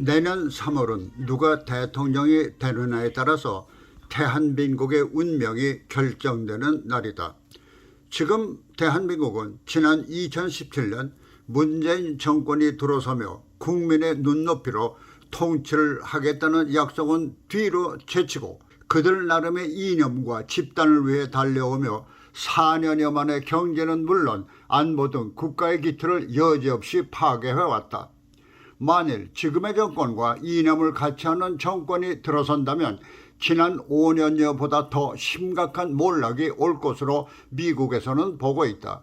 내년 3월은 누가 대통령이 되느냐에 따라서 대한민국의 운명이 결정되는 날이다. 지금 대한민국은 지난 2017년 문재인 정권이 들어서며 국민의 눈높이로 통치를 하겠다는 약속은 뒤로 제치고 그들 나름의 이념과 집단을 위해 달려오며 4년여 만에 경제는 물론 안보 등 국가의 기틀을 여지없이 파괴해왔다. 만일 지금의 정권과 이념을 같이 하는 정권이 들어선다면 지난 5년여보다 더 심각한 몰락이 올 것으로 미국에서는 보고 있다.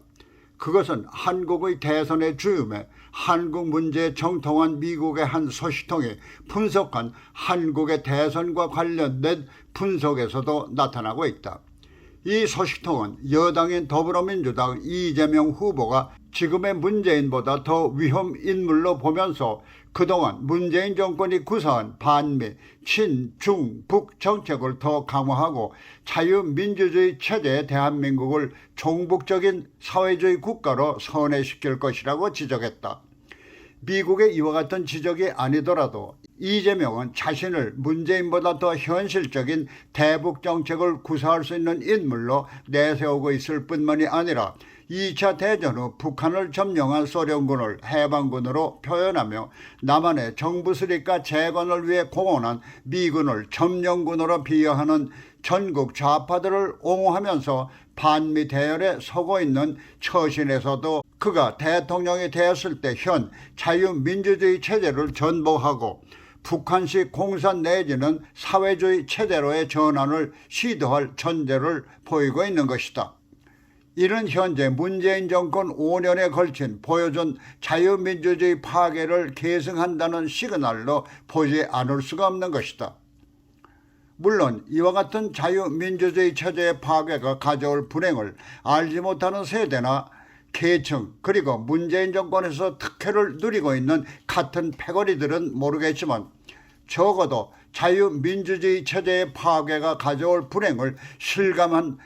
그것은 한국의 대선의 주임에 한국 문제에 정통한 미국의 한 소식통이 분석한 한국의 대선과 관련된 분석에서도 나타나고 있다. 이 소식통은 여당인 더불어민주당 이재명 후보가 지금의 문재인보다 더 위험 인물로 보면서 그동안 문재인 정권이 구사한 반미, 친, 중, 북 정책을 더 강화하고 자유민주주의 체제의 대한민국을 종북적인 사회주의 국가로 선회시킬 것이라고 지적했다. 미국의 이와 같은 지적이 아니더라도 이재명은 자신을 문재인보다 더 현실적인 대북 정책을 구사할 수 있는 인물로 내세우고 있을 뿐만이 아니라 2차 대전 후 북한을 점령한 소련군을 해방군으로 표현하며 남한의 정부 수립과 재건을 위해 공헌한 미군을 점령군으로 비하하는 전국 좌파들을 옹호하면서 반미 대열에 서고 있는 처신에서도 그가 대통령이 되었을 때 현 자유민주주의 체제를 전복하고 북한식 공산 내지는 사회주의 체제로의 전환을 시도할 전제를 보이고 있는 것이다. 이는 현재 문재인 정권 5년에 걸친 보여준 자유민주주의 파괴를 계승한다는 시그널로 보지 않을 수가 없는 것이다. 물론 이와 같은 자유민주주의 체제의 파괴가 가져올 불행을 알지 못하는 세대나 계층 그리고 문재인 정권에서 특혜를 누리고 있는 같은 패거리들은 모르겠지만 적어도 자유민주주의 체제의 파괴가 가져올 불행을 실감한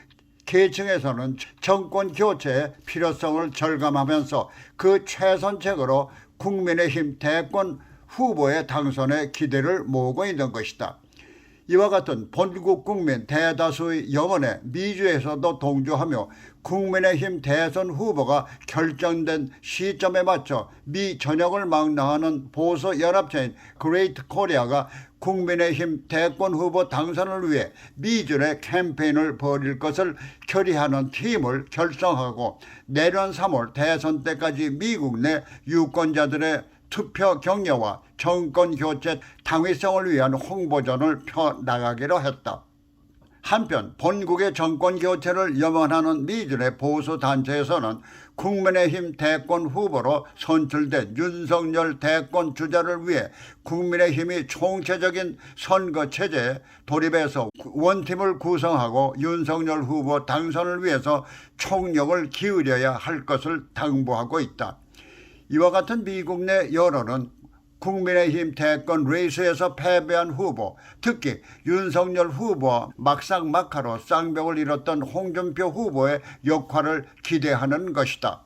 계층에서는 정권 교체의 필요성을 절감하면서 그 최선책으로 국민의힘 대권 후보의 당선에 기대를 모으고 있는 것이다. 이와 같은 본국 국민 대다수의 염원에 미주에서도 동조하며 국민의힘 대선 후보가 결정된 시점에 맞춰 미 전역을 망라하는 보수 연합체인 그레이트 코리아가 국민의힘 대권 후보 당선을 위해 미주에 캠페인을 벌일 것을 결의하는 팀을 결성하고 내년 3월 대선 때까지 미국 내 유권자들의 투표 격려와 정권 교체 당위성을 위한 홍보전을 펴나가기로 했다. 한편 본국의 정권 교체를 염원하는 미주의 보수단체에서는 국민의힘 대권 후보로 선출된 윤석열 대권 주자를 위해 국민의힘이 총체적인 선거체제에 돌입해서 원팀을 구성하고 윤석열 후보 당선을 위해서 총력을 기울여야 할 것을 당부하고 있다. 이와 같은 미국 내 여론은 국민의힘 대권 레이스에서 패배한 후보, 특히 윤석열 후보와 막상막하로 쌍벽을 이뤘던 홍준표 후보의 역할을 기대하는 것이다.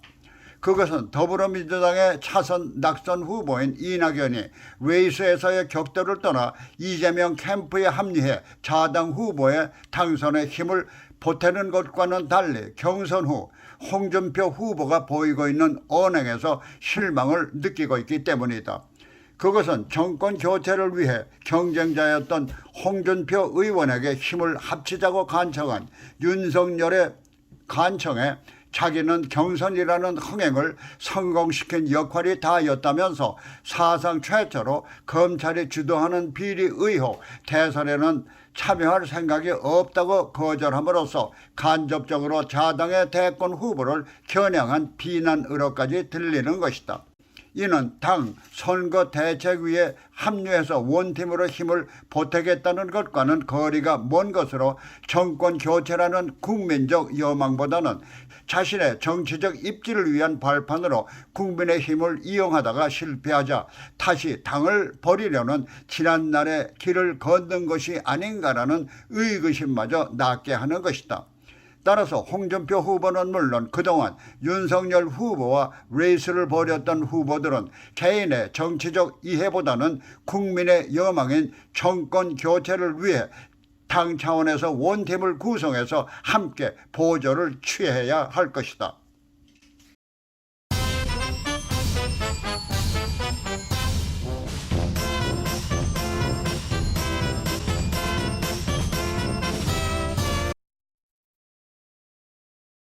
그것은 더불어민주당의 차선 낙선 후보인 이낙연이 레이스에서의 격돌을 떠나 이재명 캠프에 합류해 자당 후보의 당선에 힘을 보태는 것과는 달리 경선 후 홍준표 후보가 보이고 있는 언행에서 실망을 느끼고 있기 때문이다. 그것은 정권 교체를 위해 경쟁자였던 홍준표 의원에게 힘을 합치자고 간청한 윤석열의 간청에 자기는 경선이라는 흥행을 성공시킨 역할이 다였다면서 사상 최초로 검찰이 주도하는 비리 의혹 대선에는 참여할 생각이 없다고 거절함으로써 간접적으로 자당의 대권 후보를 겨냥한 비난 의혹까지 들리는 것이다. 이는 당 선거대책위에 합류해서 원팀으로 힘을 보태겠다는 것과는 거리가 먼 것으로 정권 교체라는 국민적 여망보다는 자신의 정치적 입지를 위한 발판으로 국민의 힘을 이용하다가 실패하자 다시 당을 버리려는 지난날의 길을 걷는 것이 아닌가라는 의구심마저 낳게 하는 것이다. 따라서 홍준표 후보는 물론 그동안 윤석열 후보와 레이스를 벌였던 후보들은 개인의 정치적 이해보다는 국민의 여망인 정권 교체를 위해 당 차원에서 원팀을 구성해서 함께 보조를 취해야 할 것이다.